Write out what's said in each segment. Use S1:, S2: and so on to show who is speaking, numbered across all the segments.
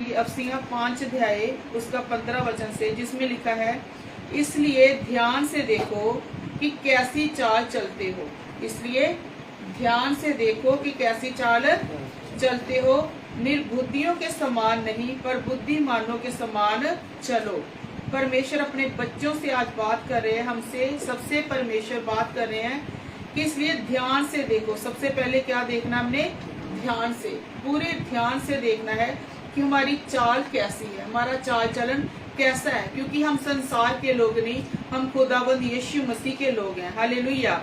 S1: की अफसियां 5 अध्याय उसका 15 वचन से, जिसमें लिखा है, इसलिए ध्यान से देखो कि कैसी चाल चलते हो। इसलिए ध्यान से देखो कि कैसी चाल चलते हो, निर्बुद्धियों के समान नहीं पर बुद्धिमानों के समान चलो। परमेश्वर अपने बच्चों से आज बात कर रहे हैं, हमसे सबसे परमेश्वर बात कर रहे हैं कि इसलिए ध्यान से देखो। सबसे पहले क्या देखना हमने? ध्यान से, पूरे ध्यान से देखना है कि हमारी चाल कैसी है, हमारा चाल चलन कैसा है, क्योंकि हम संसार के लोग नहीं, हम खुदावंद यीशु मसीह के लोग हैं। हालेलुया।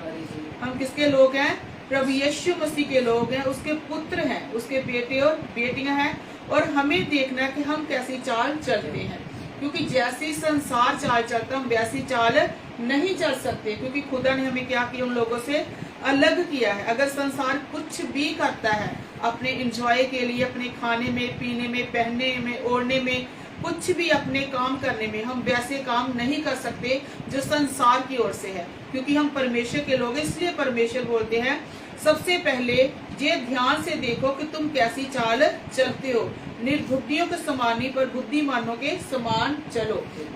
S1: हम किसके लोग हैं? प्रभु यीशु मसीह के लोग हैं, उसके पुत्र हैं, उसके बेटे और बेटियां हैं। और हमें देखना है कि हम कैसी चाल चलते हैं, क्योंकि जैसी संसार चाल चलता हम वैसी चाल नहीं चल सकते, क्योंकि खुदा ने हमें क्या किया? उन लोगों से अलग किया है। अगर संसार कुछ भी करता है अपने एंजॉय के लिए, अपने खाने में, पीने में, पहनने में, ओढ़ने में, कुछ भी अपने काम करने में, हम वैसे काम नहीं कर सकते जो संसार की ओर से है, क्योंकि हम परमेश्वर के लोग हैं। इसलिए परमेश्वर बोलते हैं सबसे पहले ये ध्यान से देखो कि तुम कैसी चाल चलते हो, निर्बुद्धियों के समान नहीं पर बुद्धिमानों के समान चलो।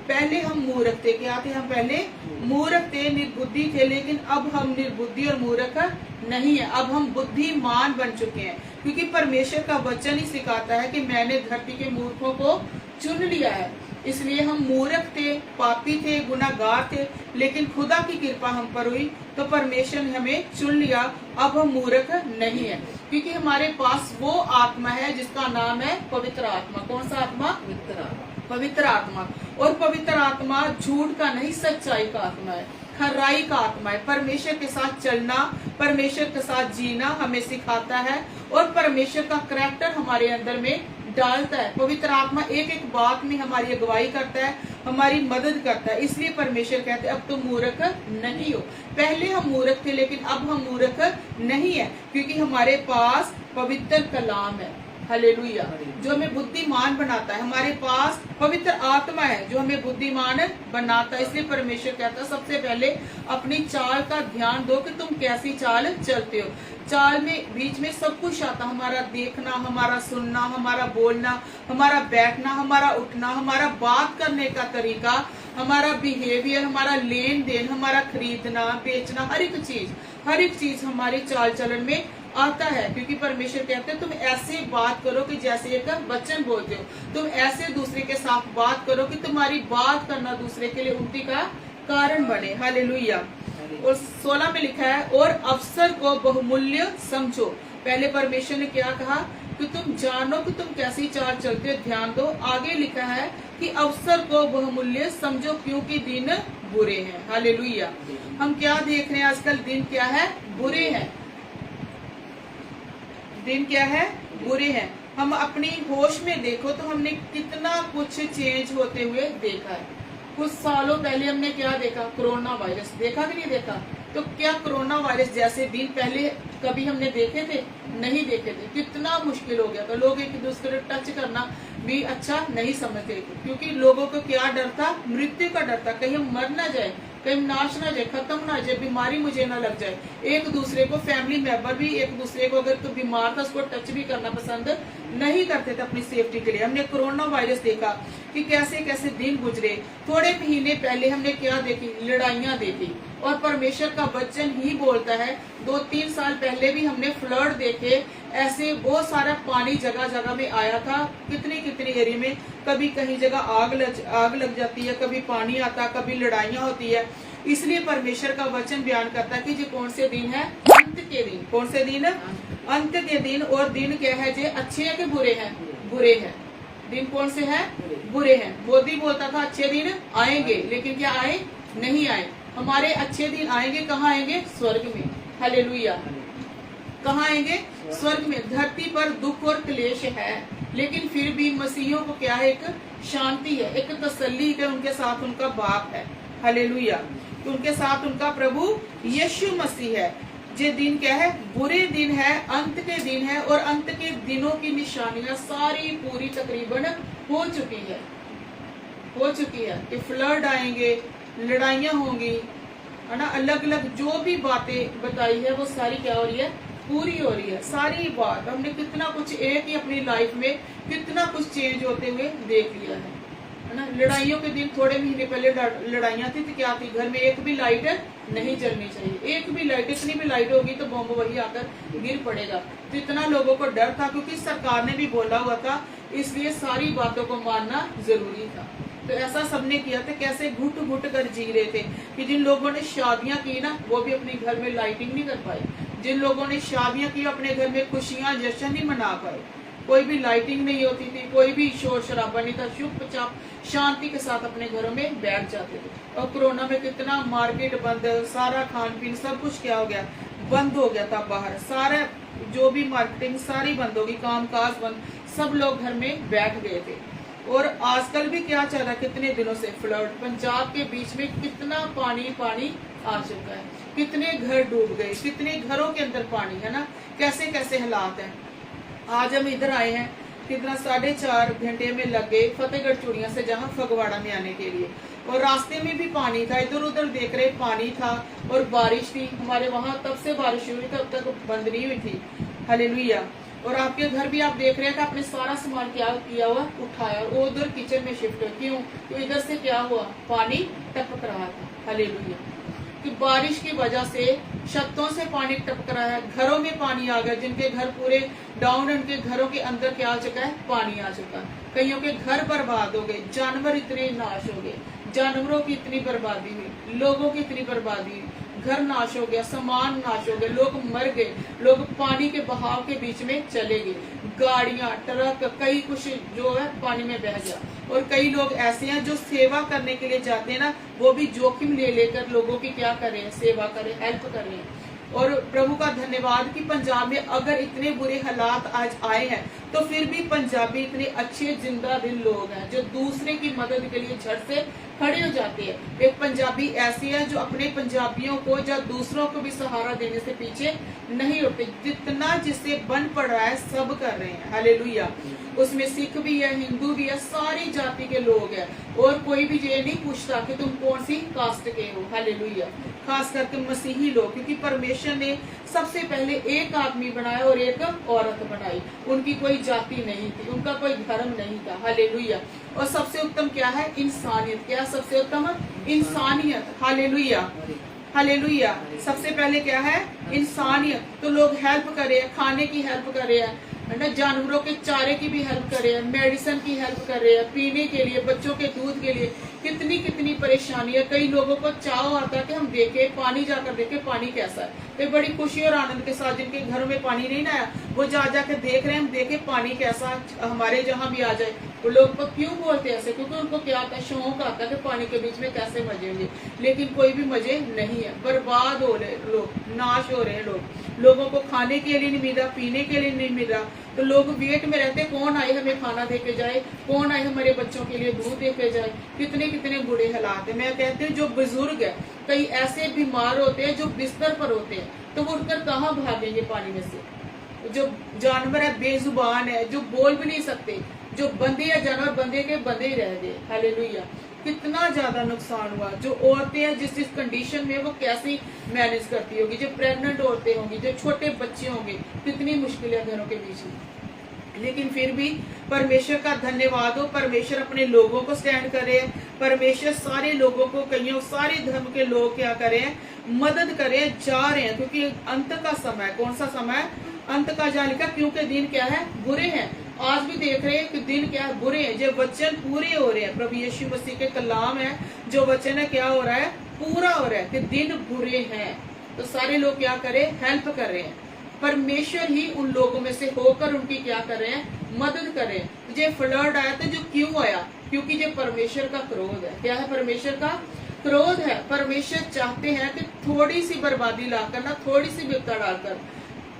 S1: पहले हम मूर्ख थे। क्या थे हम? पहले मूर्ख थे, निर्बुद्धि थे, लेकिन अब हम निर्बुद्धि और मूर्ख नहीं है, अब हम बुद्धिमान बन चुके हैं, क्योंकि परमेश्वर का वचन ही सिखाता है कि मैंने धरती के मूर्खों को चुन लिया है। इसलिए हम मूर्ख थे, पापी थे, गुनाहगार थे, लेकिन खुदा की कृपा हम पर हुई तो परमेश्वर ने हमें चुन लिया। अब हम मूर्ख नहीं है, क्योंकि हमारे पास वो आत्मा है जिसका नाम है पवित्र आत्मा। कौन सा आत्मा? पवित्र आत्मा। और पवित्र आत्मा झूठ का नहीं, सच्चाई का आत्मा है, खराई का आत्मा है। परमेश्वर के साथ चलना, परमेश्वर के साथ जीना हमें सिखाता है, और परमेश्वर का करैक्टर हमारे अंदर में डालता है। पवित्र आत्मा एक एक बात में हमारी अगुवाई करता है, हमारी मदद करता है। इसलिए परमेश्वर कहते हैं अब तुम मूर्ख नहीं हो। पहले हम मूर्ख थे, लेकिन अब हम मूर्ख नहीं है, क्योंकि हमारे पास पवित्र कलाम है। हालेलुया। जो हमें बुद्धिमान बनाता है। हमारे पास पवित्र आत्मा है जो हमें बुद्धिमान बनाता है। इसलिए परमेश्वर कहता है सबसे पहले अपनी चाल का ध्यान दो कि तुम कैसी चाल चलते हो। चाल में बीच में सब कुछ आता, हमारा देखना, हमारा सुनना, हमारा बोलना, हमारा बैठना, हमारा उठना, हमारा बात करने का तरीका, हमारा बिहेवियर, हमारा लेन देन, हमारा खरीदना बेचना, हर एक चीज हमारे चाल चलन में आता है। क्योंकि परमेश्वर कहते हैं तुम ऐसे बात करो कि जैसे एक वचन बोलते हो, तुम ऐसे दूसरे के साथ बात करो कि तुम्हारी बात करना दूसरे के लिए उन्नति का कारण बने। हालेलुया। और 16 में लिखा है और अवसर को बहुमूल्य समझो। पहले परमेश्वर ने क्या कहा कि तुम जानो कि तुम कैसी चाल चलते हो, ध्यान दो। आगे लिखा है कि अवसर को बहुमूल्य समझो क्योंकि दिन बुरे हैं। हालेलुया। हम क्या देख रहे हैं आजकल? दिन क्या है? बुरे हैं। दिन क्या है? बुरे हैं। हम अपनी होश में देखो तो हमने कितना कुछ चेंज होते हुए देखा है। कुछ सालों पहले हमने क्या देखा? कोरोना वायरस देखा कि नहीं देखा? तो क्या कोरोना वायरस जैसे दिन पहले कभी हमने देखे थे? नहीं देखे थे। कितना मुश्किल हो गया था। लोग एक दूसरे को टच करना भी अच्छा नहीं समझते, क्योंकि लोगों को क्या डर था? मृत्यु का डर था। कहीं हम मर ना जाए, कहीं नाश ना जाए, खत्म ना जाए, बीमारी मुझे ना लग जाए। एक दूसरे को, फैमिली मेंबर भी एक दूसरे को अगर तो बीमार था उसको टच भी करना पसंद नहीं करते थे अपनी सेफ्टी के लिए। हमने कोरोना वायरस देखा कि कैसे कैसे दिन गुजरे। थोड़े महीने पहले हमने क्या देखी? लड़ाइयां देखी। और परमेश्वर का वचन ही बोलता है 2-3 साल पहले भी हमने फ्लड देखे। ऐसे बहुत सारा पानी जगह जगह में आया था, कितनी एरिया में। कभी कहीं जगह आग लग जाती है, कभी पानी आता, कभी लड़ाइयां होती है। इसलिए परमेश्वर का वचन बयान करता है कि ये कौन से दिन है? अंत के दिन। कौन से दिन? अंत के दिन। और दिन क्या है? जे अच्छे है कि बुरे हैं? बुरे हैं। दिन कौन से है? बुरे हैं। मोदी बोलता था अच्छे दिन आएंगे, लेकिन क्या आए? नहीं आए। हमारे अच्छे दिन आएंगे। कहाँ आएंगे? स्वर्ग में। हालेलुया। कहाँ आएंगे? स्वर्ग में। धरती पर दुख और क्लेश है, लेकिन फिर भी मसीहियों को क्या है? एक शांति है, एक तसल्ली है। उनके साथ उनका बाप है। हालेलुया। तो उनके साथ उनका प्रभु यीशु मसीह है। ये दिन क्या है? बुरे दिन है, अंत के दिन है। और अंत के दिनों की निशानियां सारी पूरी तकरीबन हो चुकी है कि फ्लड आएंगे, लड़ाइयां होंगी, है ना। अलग अलग जो भी बातें बताई है वो सारी क्या हो रही है? पूरी हो रही है। सारी बात हमने कितना कुछ एक ही अपनी लाइफ में कितना कुछ चेंज होते हुए देख लिया है ना। लड़ाइयों के दिन थोड़े महीने पहले लड़ाइयाँ थी तो क्या थी, घर में एक भी लाइट नहीं जलनी चाहिए, एक भी लाइट, इतनी भी लाइट होगी तो बम वही आकर गिर पड़ेगा। तो इतना लोगों को डर था क्योंकि सरकार ने भी बोला हुआ था, इसलिए सारी बातों को मानना जरूरी था। तो ऐसा सबने किया था, कैसे घुट घुट कर जी रहे थे कि जिन लोगों ने शादियां की ना वो भी अपने घर में लाइटिंग नहीं कर पाए, जिन लोगों ने शादियां की अपने घर में खुशियां जश्न नहीं मना पाए, कोई भी लाइटिंग नहीं होती थी, कोई भी शोर शराबा नहीं था, चुपचाप शांति के साथ अपने घरों में बैठ जाते थे। और कोरोना में कितना मार्केट बंद, सारा खान पीन सब कुछ क्या हो गया, बंद हो गया था। बाहर सारा जो भी मार्केटिंग सारी बंद होगी, काम काज बंद, सब लोग घर में बैठ गए थे। और आजकल भी क्या चल रहा है, कितने दिनों से फ्लड, पंजाब के बीच में कितना पानी पानी आ चुका है, कितने घर डूब गए, कितने घरों के अंदर पानी है ना, कैसे कैसे हालात हैं। आज हम इधर आए हैं, कितना 4.5 घंटे में लग गए फतेहगढ़ चूड़िया से जहाँ फगवाड़ा में आने के लिए, और रास्ते में भी पानी था, इधर उधर देख रहे पानी था, और बारिश थी हमारे वहाँ, तब से बारिश हुई तब तक बंद नहीं हुई थी। हालेलुया। और आपके घर भी आप देख रहे हैं कि आपने सारा सामान क्या किया हुआ, उठाया, और उधर किचन में शिफ्ट हो। क्यों? तो इधर से क्या हुआ, पानी टपक रहा था। हालेलुया। कि बारिश की वजह से छतों से पानी टपक रहा है, घरों में पानी आ गया, जिनके घर पूरे डाउन, उनके घरों के अंदर क्या आ चुका है, पानी आ चुका है। कईयों के घर बर्बाद हो गए, जानवर इतने नाश हो गए, जानवरों की इतनी बर्बादी हुई, लोगों की इतनी बर्बादी हुई, घर नाश हो गया, सामान नाश हो गए, लोग मर गए, लोग पानी के बहाव के बीच में चले गए, गाड़ियां, ट्रक, कई कुछ जो है पानी में बह गया। और कई लोग ऐसे हैं जो सेवा करने के लिए जाते हैं ना, वो भी जोखिम ले लेकर लोगों की क्या कर रहे हैं, सेवा कर रहे हैं, हेल्प कर रहे हैं। और प्रभु का धन्यवाद कि पंजाब में अगर इतने बुरे हालात आज आए हैं तो फिर भी पंजाबी इतने अच्छे जिंदा दिल लोग हैं जो दूसरे की मदद के लिए झट से खड़े हो जाते हैं। एक पंजाबी ऐसी है जो अपने पंजाबियों को या दूसरों को भी सहारा देने से पीछे नहीं उठते, जितना जिससे बन पड़ रहा है सब कर रहे हैं। हालेलुया। उसमें सिख भी है, हिंदू भी है, सारी जाति के लोग हैं, और कोई भी ये नहीं पूछता कि तुम कौन सी कास्ट के हो। हालेलुया। खास करके मसीही लोग, क्योंकि परमेश्वर ने सबसे पहले एक आदमी बनाया और एक औरत बनाई, उनकी कोई जाति नहीं थी, उनका कोई धर्म नहीं था। हालेलुया। और सबसे उत्तम क्या है, इंसानियत। क्या सबसे उत्तम? इंसानियत। हालेलुया। हालेलुया। सबसे पहले क्या है, इंसानियत। तो लोग हेल्प करे, खाने की हेल्प करे है ना, जानवरों के चारे की भी हेल्प कर रहे हैं, मेडिसिन की हेल्प कर रहे हैं, पीने के लिए, बच्चों के दूध के लिए, कितनी कितनी परेशानी है। कई लोगों को चाव आता है कि हम देखे पानी, जाकर देखे पानी कैसा है। तो बड़ी खुशी और आनंद के साथ जिनके घरों में पानी नहीं ना आया, वो जा जाकर देख रहे हैं, हम देखे पानी कैसा हमारे जहाँ भी आ जाए। वो लोग को क्यों बोलते हैं ऐसे? क्योंकि उनको क्या आता है, शौक आता है कि पानी के बीच में कैसे मजे होंगे। लेकिन कोई भी मजे नहीं है, बर्बाद हो रहे लोग, नाश हो रहे हैं लोग, लोगों को खाने के लिए नहीं मिल रहा, पीने के लिए नहीं मिल रहा। तो लोग वेट में रहते, कौन आए हमें खाना दे के जाए, कौन आए हमारे बच्चों के लिए दूध दे के जाए। कितने कितने बुरे हालात है। मैं कहती हूँ जो बुजुर्ग है, कई ऐसे बीमार होते हैं जो बिस्तर पर होते हैं, तो वो उठकर कहाँ भागेंगे पानी में से। जो जानवर है, बेजुबान है, जो बोल भी नहीं सकते, जो बंदे या जानवर बंदे के बंदे ही रह गए। हालेलुया। कितना ज्यादा नुकसान हुआ। जो औरतें हैं जिस जिस कंडीशन में, वो कैसी मैनेज करती होगी, जो प्रेग्नेंट औरतें होंगी, जो छोटे बच्चे होंगे, कितनी मुश्किलें घरों के बीच में। लेकिन फिर भी परमेश्वर का धन्यवाद हो, परमेश्वर अपने लोगों को स्टैंड करे, परमेश्वर सारे लोगों को, कईयों सारे धर्म के लोग क्या करें, मदद करें, जा रहे हैं। क्योंकि अंत का समय, कौन सा समय? अंत का जा लिखा, क्योंकि दिन क्या है, बुरे हैं। आज भी देख रहे हैं कि दिन क्या है, बुरे हैं। जो वचन पूरे हो रहे हैं, प्रभु यीशु मसीह के कलाम है, जो वचन है क्या हो रहा है, पूरा हो रहा है कि दिन बुरे हैं। तो सारे लोग क्या करें, हेल्प कर रहे हैं। परमेश्वर ही उन लोगों में से होकर उनकी क्या कर रहे हैं, मदद कर रहे हैं। जो फ्लड आया था, जो क्यों आया? क्योंकि जो परमेश्वर का क्रोध है। क्या है? परमेश्वर का क्रोध है। परमेश्वर चाहते हैं कि थोड़ी सी बर्बादी लाकर ना, थोड़ी सी विपदा डालकर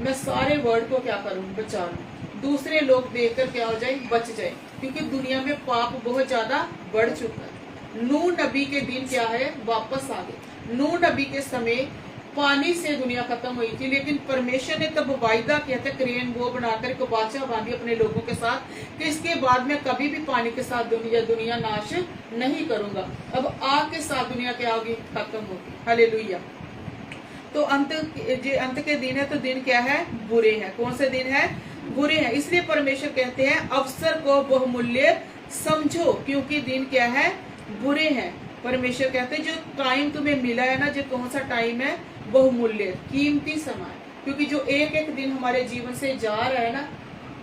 S1: मैं सारे वर्ल्ड को क्या करूं, बचा लूं, दूसरे लोग देखकर क्या हो जाए, बच जाए। क्योंकि दुनिया में पाप बहुत ज्यादा बढ़ चुका है। नूह नबी के दिन क्या है, वापस आ गए। नूह नबी के समय पानी से दुनिया खत्म हुई थी, लेकिन परमेश्वर ने तब वायदा किया था, क्रेन वो बनाकर कबाचा बांधी अपने लोगों के साथ कि इसके बाद मैं कभी भी पानी के साथ दुनिया नाश नहीं करूंगा। अब आग के साथ दुनिया क्या होगी, खत्म होगी। हालेलुया। तो अंत के दिन है, तो दिन क्या है? बुरे हैं। कौन से दिन है? बुरे हैं। इसलिए परमेश्वर कहते हैं अवसर को बहुमूल्य समझो, क्योंकि दिन क्या है? बुरे हैं। परमेश्वर कहते हैं जो टाइम तुम्हें मिला है ना, जो कौन सा टाइम है? बहुमूल्य, कीमती समय। क्योंकि जो एक एक दिन हमारे जीवन से जा रहा है ना,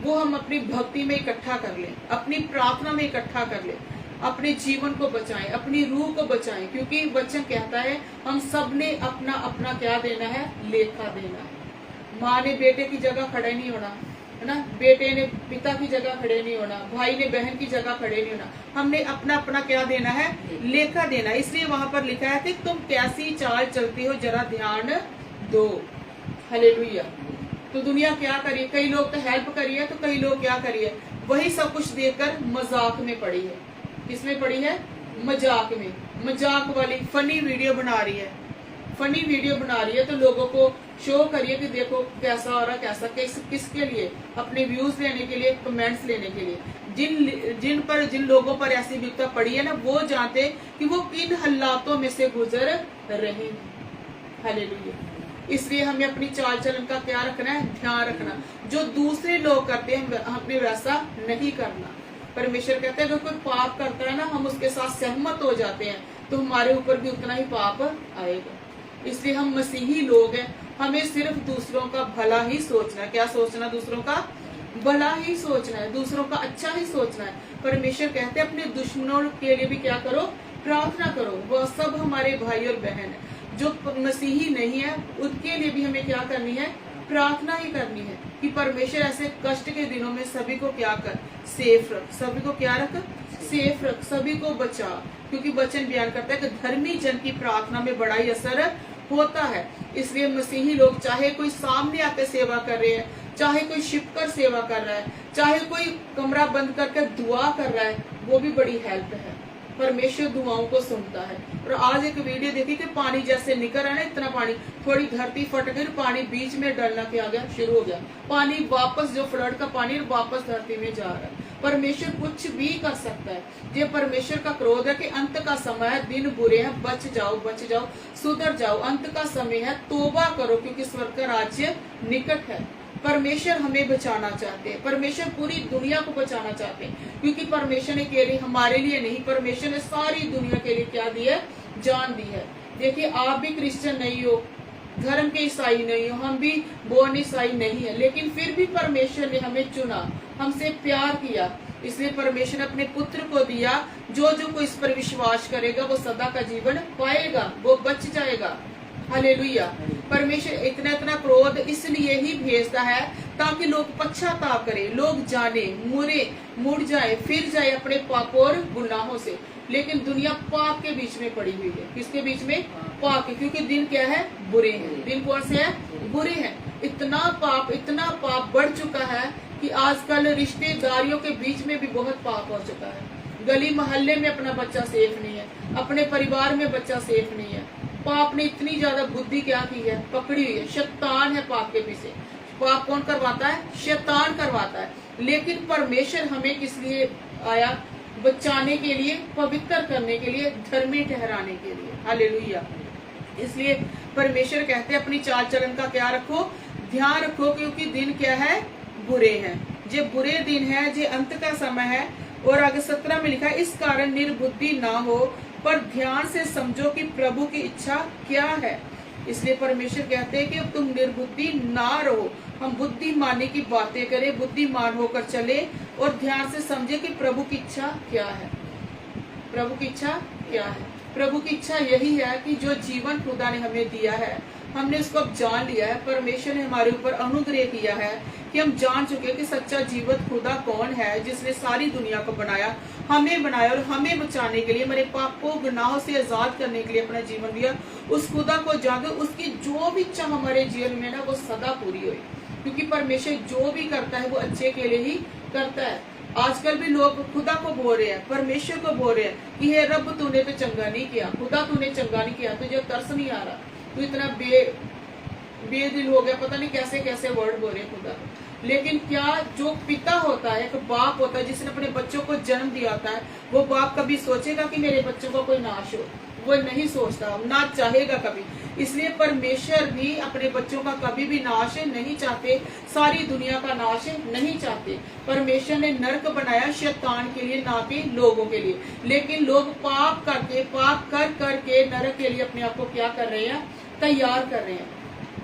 S1: वो हम अपनी भक्ति में इकट्ठा कर लें, अपनी प्रार्थना में इकट्ठा कर लें, अपने जीवन को बचाएं, अपनी रूह को बचाएं। क्योंकि वचन कहता है हम सब ने अपना अपना क्या देना है? लेखा देना है। माँ ने बेटे की जगह खड़े नहीं होना है ना, बेटे ने पिता की जगह खड़े नहीं होना, भाई ने बहन की जगह खड़े नहीं होना। हमने अपना अपना क्या देना है? लेखा देना। इसलिए वहां पर लिखा है कि तुम कैसी चाल चलती हो जरा ध्यान दो। हालेलुया। तो दुनिया क्या करिए? कई लोग तो हेल्प करिए, तो कई लोग क्या करिए? वही सब कुछ देकर मजाक में पड़ी है। किसमें पड़ी है? मजाक में। मजाक वाली फनी वीडियो बना रही है, फनी वीडियो बना रही है, तो लोगों को शो करिए कि देखो कैसा हो रहा, कैसा किसके लिए? अपने व्यूज लेने के लिए, कमेंट्स लेने के लिए। जिन लोगों पर ऐसी विपदा पड़ी है ना, वो जानते कि वो किन हालातों में से गुजर रहे हैं। हालेलुया। इसलिए हमें अपनी चाल चलन का क्या रखना है? ध्यान रखना। जो दूसरे लोग करते हैं हमें वैसा नहीं करना। परमेश्वर कहते हैं अगर कोई पाप करता है ना, हम उसके साथ सहमत हो जाते हैं, तो हमारे ऊपर भी उतना ही पाप आएगा। इसलिए हम मसीही लोग हैं, हमें सिर्फ दूसरों का भला ही सोचना है। क्या सोचना? दूसरों का भला ही सोचना है, दूसरों का अच्छा ही सोचना है। परमेश्वर कहते हैं अपने दुश्मनों के लिए भी क्या करो? प्रार्थना करो। वह सब हमारे भाई और बहन है। जो मसीही नहीं है उनके लिए भी हमें क्या करनी है? प्रार्थना ही करनी है कि परमेश्वर ऐसे कष्ट के दिनों में सभी को क्या कर? सेफ रख। सभी को क्या रख? सेफ रख, सभी को बचा। क्योंकि वचन बयान करता है कि धर्मी जन की प्रार्थना में बड़ा ही असर होता है। इसलिए मसीही लोग, चाहे कोई सामने आकर सेवा कर रहे हैं, चाहे कोई छिपकर सेवा कर रहा है, चाहे कोई कमरा बंद करके दुआ कर रहा है, वो भी बड़ी हेल्प है। परमेश्वर दुआओं को सुनता है। और आज एक वीडियो देखी कि पानी जैसे निकल रहा है ना, इतना पानी, थोड़ी धरती फट गई, पानी बीच में डलना क्या गया? शुरू हो गया। पानी वापस, जो फ्लड का पानी वापस धरती में जा रहा है। परमेश्वर कुछ भी कर सकता है। ये परमेश्वर का क्रोध है कि अंत का समय है, दिन बुरे हैं, बच जाओ, बच जाओ, सुधर जाओ। अंत का समय है, तौबा करो, क्योंकि स्वर्ग का राज्य निकट है। परमेश्वर हमें बचाना चाहते हैं, परमेश्वर पूरी दुनिया को बचाना चाहते हैं। क्योंकि परमेश्वर ने केवल हमारे लिए नहीं, परमेश्वर ने सारी दुनिया के लिए क्या दी है? जान दी है। देखिए आप भी क्रिश्चियन नहीं हो, धर्म के ईसाई नहीं हो, हम भी बोर्न ईसाई नहीं है, लेकिन फिर भी परमेश्वर ने हमें चुना, हमसे प्यार किया। इसलिए परमेश्वर ने अपने पुत्र को दिया। जो कोई इस पर विश्वास करेगा वो सदा का जीवन पाएगा, वो बच जाएगा। हालेलुया। परमेश्वर इतना क्रोध इसलिए ही भेजता है ताकि लोग पश्चाताप करें, लोग जाने, मुड़ जाए, फिर जाए अपने पापों और गुनाहों से। लेकिन दुनिया पाप के बीच में पड़ी हुई है। किसके बीच में? पाप के। क्योंकि दिन क्या है? बुरे हैं। दिन कौन से है? बुरे हैं। इतना पाप बढ़ चुका है कि आजकल रिश्तेदारियों के बीच में भी बहुत पाप हो चुका है। गली मोहल्ले में अपना बच्चा सेफ नहीं है, अपने परिवार में बच्चा सेफ नहीं है। पाप ने इतनी ज्यादा बुद्धि क्या की है? पकड़ी हुई है। शैतान है पाप के पीछे। पाप कौन करवाता है? शैतान करवाता है। लेकिन परमेश्वर हमें किस लिए आया? बचाने के लिए, पवित्र करने के लिए, धर्मी ठहराने के लिए। हालेलुया। इसलिए परमेश्वर कहते हैं अपनी चाल चलन का क्या रखो? ध्यान रखो, क्योंकि दिन क्या है? बुरे हैं। जे बुरे दिन है, जे अंत का समय है। और आगे 17 में लिखा है, इस कारण निर्बुद्धि ना हो, पर ध्यान से समझो कि प्रभु की इच्छा क्या है। इसलिए परमेश्वर कहते हैं कि अब तुम निर्बुद्धि ना रहो। हम बुद्धिमानी की बातें करें, बुद्धिमान होकर चले और ध्यान से समझे कि प्रभु की इच्छा क्या है। प्रभु की इच्छा क्या है? प्रभु की इच्छा यही है कि जो जीवन खुदा ने हमें दिया है, हमने उसको अब जान लिया है। परमेश्वर ने हमारे ऊपर अनुग्रह किया है कि हम जान चुके कि सच्चा जीवित खुदा कौन है, जिसने सारी दुनिया को बनाया, हमें बनाया और हमें बचाने के लिए, हमारे पापों गुनाहों से आजाद करने के लिए अपना जीवन दिया। उस खुदा को जानो, उसकी जो भी इच्छा हमारे जीवन में ना, वो सदा पूरी हुई। क्योंकि परमेश्वर जो भी करता है वो अच्छे के लिए ही करता है। आजकल भी लोग खुदा को बोल रहे हैं, परमेश्वर को बोल रहे हैं कि हे रब तूने तो चंगा नहीं किया, खुदा तूने चंगा नहीं किया, तुझे तरस नहीं आ रहा, तू इतना बेदिल हो गया, पता नहीं कैसे कैसे वर्ड बोल रहे खुदा। लेकिन क्या जो पिता होता है, एक बाप होता है जिसने अपने बच्चों को जन्म दिया होता है, वो बाप कभी सोचेगा कि मेरे बच्चों का कोई नाश हो? वो नहीं सोचता, ना चाहेगा कभी। इसलिए परमेश्वर भी अपने बच्चों का कभी भी नाश नहीं चाहते, सारी दुनिया का नाश नहीं चाहते। परमेश्वर ने नरक बनाया शैतान के लिए, ना कि लोगों के लिए। लेकिन लोग पाप कर करके नरक के लिए अपने आप को क्या कर रहे हैं, तैयार कर रहे हैं,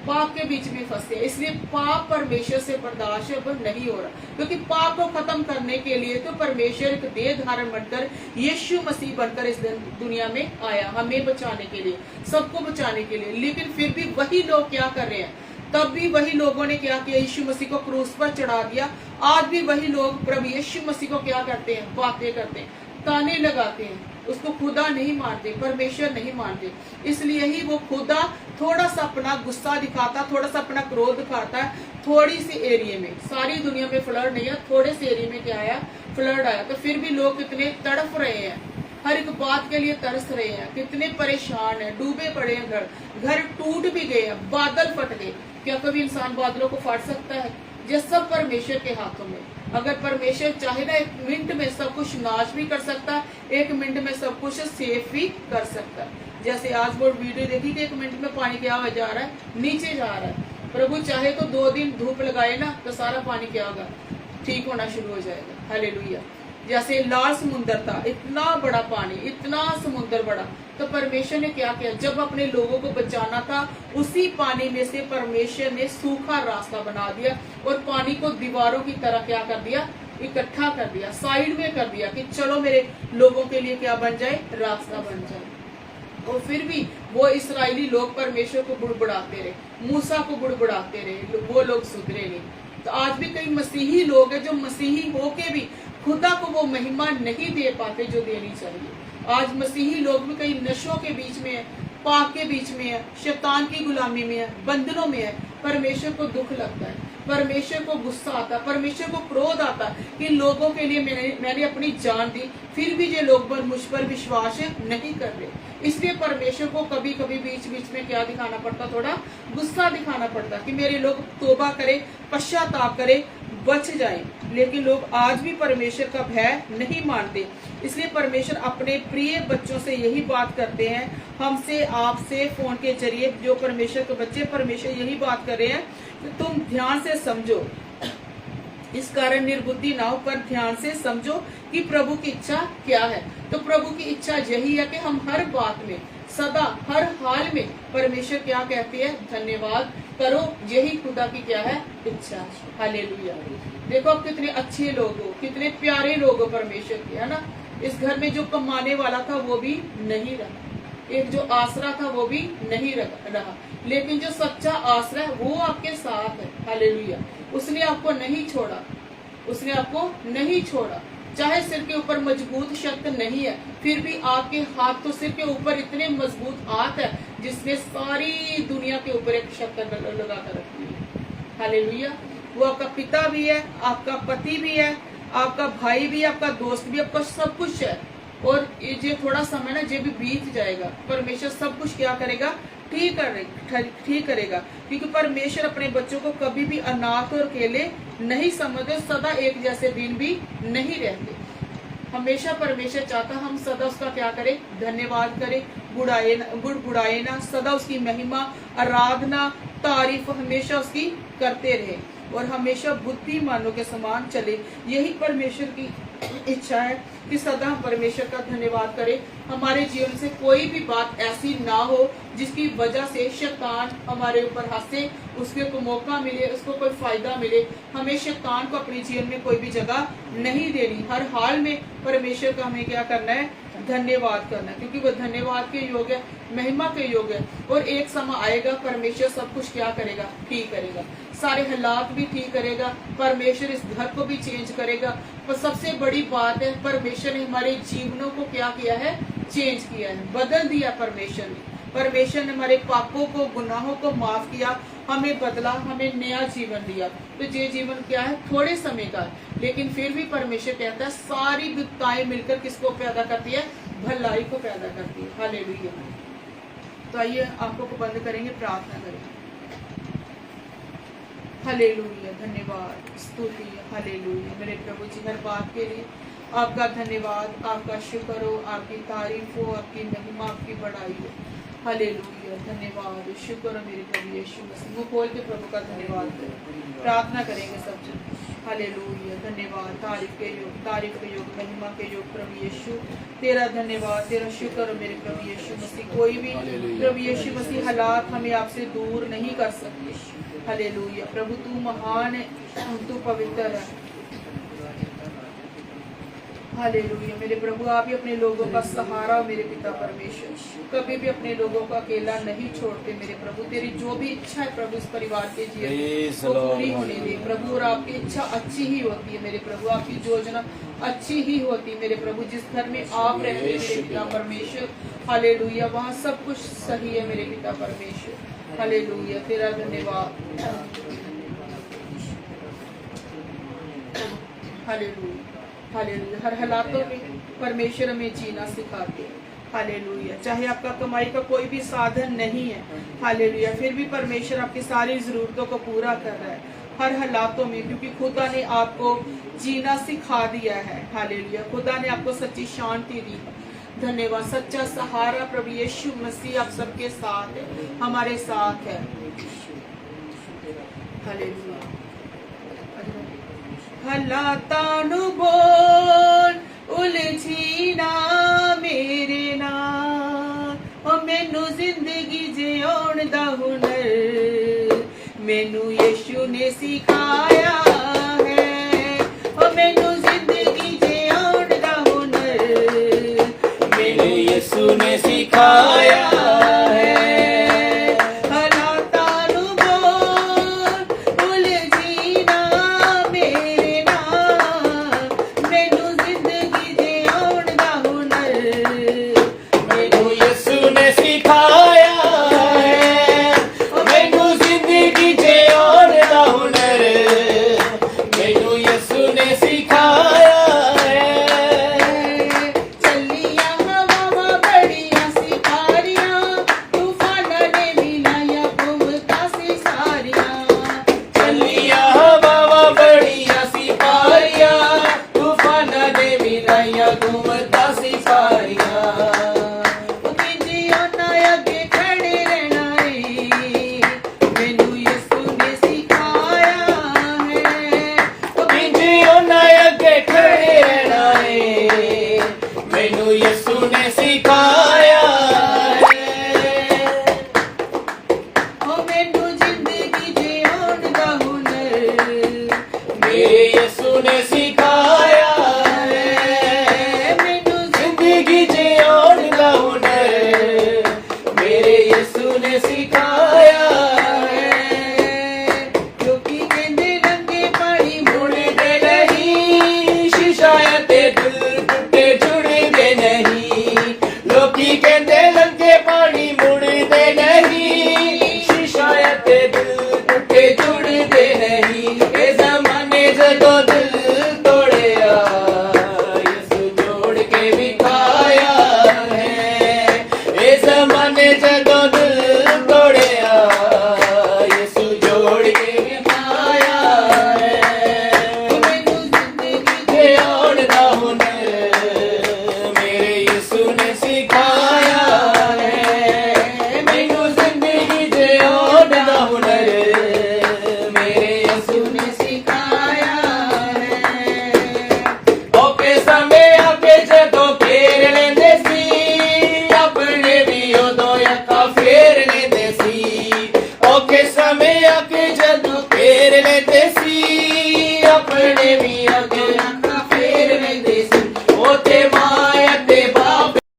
S1: पाप के बीच में फंसे। इसलिए पाप परमेश्वर से बर्दाश्त अब नहीं हो रहा, क्योंकि पाप को खत्म करने के लिए तो परमेश्वर एक देह धारण बनकर यीशु मसीह बनकर इस दुनिया में आया, हमें बचाने के लिए, सबको बचाने के लिए। लेकिन फिर भी वही लोग क्या कर रहे हैं, तब भी वही लोगों ने क्या किया, यीशु मसीह को क्रूस पर चढ़ा दिया। आज भी वही लोग प्रभु यीशु मसीह को क्या करते हैं, बातें करते हैं, ताने लगाते हैं, उसको खुदा नहीं मानते, परमेश्वर नहीं मानते। इसलिए ही वो खुदा थोड़ा सा अपना गुस्सा दिखाता, थोड़ा सा अपना क्रोध दिखाता है, थोड़ी सी एरिया में। सारी दुनिया में फ्लड नहीं है, थोड़े से एरिया में क्या आया, फ्लड आया। तो फिर भी लोग कितने तड़फ रहे हैं, हर एक बात के लिए तरस रहे हैं, कितने परेशान हैं, डूबे पड़े हैं, घर टूट भी गए हैं, बादल फट गए। क्या कभी इंसान बादलों को फाड़ सकता है? ये सब परमेश्वर के हाथों में। अगर परमेश्वर चाहे ना, 1 मिनट में सब कुछ नाश भी कर सकता है, 1 मिनट में सब कुछ सेफ भी कर सकता है। जैसे आज वो वीडियो देखी कि 1 मिनट में पानी क्या हो जा रहा है, नीचे जा रहा है। प्रभु चाहे तो 2 दिन धूप लगाए ना, तो सारा पानी क्या होगा, ठीक होना शुरू हो जाएगा। हालेलुया। जैसे लाल समुद्र था, इतना बड़ा पानी, इतना समुद्र बड़ा, तो परमेश्वर ने क्या किया, जब अपने लोगों को बचाना था, उसी पानी में से परमेश्वर ने सूखा रास्ता बना दिया और पानी को दीवारों की तरह क्या कर दिया, इकट्ठा कर दिया, साइड में कर दिया कि चलो मेरे लोगों के लिए क्या बन जाए, रास्ता बन जाए। और फिर भी वो इस्राएली लोग परमेश्वर को बुड़बुड़ाते रहे, मूसा को बुड़बुड़ाते रहे, वो लोग सुधरे नहीं। तो आज भी कई मसीही लोग हैं जो मसीही होके भी खुदा को वो महिमा नहीं दे पाते जो देनी चाहिए। आज मसीही लोग भी कई नशों के बीच में है, पाप के बीच में है, शैतान की गुलामी में है, बंधनों में है। परमेश्वर को दुख लगता है, परमेश्वर को गुस्सा आता है, परमेश्वर को क्रोध आता है कि लोगों के लिए मैंने अपनी जान दी, फिर भी ये लोग मुझ पर विश्वास नहीं कर रहे। इसलिए परमेश्वर को कभी कभी बीच बीच में क्या दिखाना पड़ता, थोड़ा गुस्सा दिखाना पड़ता कि मेरे लोग तौबा करें, पश्चाताप करें, बच जाएं। लेकिन लोग आज भी परमेश्वर का भय नहीं मानते। इसलिए परमेश्वर अपने प्रिय बच्चों से यही बात करते हैं, हमसे, आपसे, फोन के जरिए जो परमेश्वर के बच्चे, परमेश्वर यही बात कर रहे हैं कि तुम ध्यान से समझो, इस कारण निर्बुद्धि ना हो, पर ध्यान से समझो कि प्रभु की इच्छा क्या है। तो प्रभु की इच्छा यही है कि हम हर बात में, सदा, हर हाल में परमेश्वर क्या कहती है, धन्यवाद करो। यही खुदा की क्या है, इच्छा। हालेलुया। देखो आप कितने अच्छे लोग हो, कितने प्यारे लोग हो परमेश्वर के, है ना। इस घर में जो कमाने वाला था वो भी नहीं रहा, एक जो आसरा था वो भी नहीं रहा, लेकिन जो सच्चा आसरा है वो आपके साथ है। हालेलुया। उसने आपको नहीं छोड़ा, उसने आपको नहीं छोड़ा। चाहे सिर के ऊपर मजबूत शक्ति नहीं है, फिर भी आपके हाथ, तो सिर के ऊपर इतने मजबूत हाथ है जिसने सारी दुनिया के ऊपर एक शक्ति लगा कर रखी है। हालेलुया। वो आपका पिता भी है, आपका पति भी है, आपका भाई भी है, आपका दोस्त भी, आपका सब कुछ है। और ये थोड़ा समय ना, ये भी बीत जाएगा। परमेश्वर सब कुछ क्या करेगा, ठीक करेगा, क्योंकि परमेश्वर अपने बच्चों को कभी भी अनाथ और अकेले नहीं समझते, सदा एक जैसे दिन भी नहीं रहते। हमेशा परमेश्वर चाहता हम सदा उसका क्या करें, धन्यवाद करें, बुड़ाए ना, सदा उसकी महिमा, आराधना, तारीफ हमेशा उसकी करते रहे और हमेशा बुद्धिमानों के समान चले। यही परमेश्वर की इच्छा है कि सदा परमेश्वर का धन्यवाद करें। हमारे जीवन से कोई भी बात ऐसी ना हो जिसकी वजह से शैतान हमारे ऊपर हंसे, उसके को मौका मिले, उसको कोई फायदा मिले। हमें शैतान को अपने जीवन में कोई भी जगह नहीं देनी। हर हाल में परमेश्वर का हमें क्या करना है, धन्यवाद करना है, क्योंकि वो धन्यवाद के योग्य है, महिमा के योग्य है। और एक समय आएगा परमेश्वर सब कुछ क्या करेगा, ठीक करेगा, सारे हालात भी ठीक करेगा। परमेश्वर इस घर को भी चेंज करेगा। पर सबसे बड़ी बात है, परमेश्वर ने हमारे जीवनों को क्या किया है, चेंज किया है, बदल दिया। परमेश्वर ने हमारे पापों को, गुनाहों को माफ किया, हमें बदला, हमें नया जीवन दिया। तो ये जीवन क्या है, थोड़े समय का, लेकिन फिर भी परमेश्वर कहता है सारी विपत्ताएं मिलकर किसको पैदा करती है, भलाई को पैदा करती है। हालेलुया। तो आइए आंखों को बंद करेंगे, प्रार्थना करेंगे। हालेलुया, धन्यवाद, स्तुति। हालेलुया मेरे प्रभु जी, हर बात के लिए आपका धन्यवाद, आपका शुक्र हो, आपकी तारीफ हो, आपकी महिमा, आपकी बड़ाई हो। हालेलुया, धन्यवाद, शुक्र हो मेरे प्रभु यीशु मसीह। मुंह खोल के प्रभु का धन्यवाद करें, प्रार्थना करेंगे सब जन। हालेलुया, धन्यवाद, तारीफ के योग, महिमा के योग प्रभु यीशु, तेरा धन्यवाद, तेरा शुक्र हो मेरे प्रभु यीशु मसीह। कोई भी प्रभु यीशु मसीह हालात हमें आपसे दूर नहीं कर सकते। हालेलुया, प्रभु तू महान है, तू पवित्र है। हालेलुया, मेरे प्रभु आप ही अपने लोगों का सहारा हो मेरे पिता परमेश्वर, कभी भी अपने लोगों को अकेला नहीं छोड़ते मेरे प्रभु। तेरी जो भी इच्छा है प्रभु इस परिवार के जीवन को पूरी होने दे प्रभु, और आपकी इच्छा अच्छी ही होती है मेरे प्रभु, आपकी योजना अच्छी ही होती है मेरे प्रभु। जिस घर में आप रहते हैं मेरे पिता परमेश्वर, हालेलुया, वहाँ सब कुछ सही है मेरे पिता परमेश्वर। हालेलुया, तेरा धन्यवाद। हालेलुया, हालेलुया, हर हालातों में परमेश्वर हमें जीना सिखाते हैं। हालेलुया, चाहे आपका कमाई का कोई भी साधन नहीं है, हालेलुया, फिर भी परमेश्वर आपकी सारी जरूरतों को पूरा कर रहा है हर हालातों में, क्योंकि खुदा ने आपको जीना सिखा दिया है। हालेलुया, खुदा ने आपको सच्ची शांति दी है। धन्यवाद, सच्चा सहारा प्रभु यीशु मसीह आप सबके साथ है, हमारे साथ है। हालेलुया, हालातां नूं बोल उलझी ना मेरे नाल, ओ मैनू जिंदगी जिउण दा हुनर मैनू यीशु ने सिखाया है। ओ मैनू जिंदगी जिउण दा हुनर मैनू यीशु ने सिखाया है।
S2: Como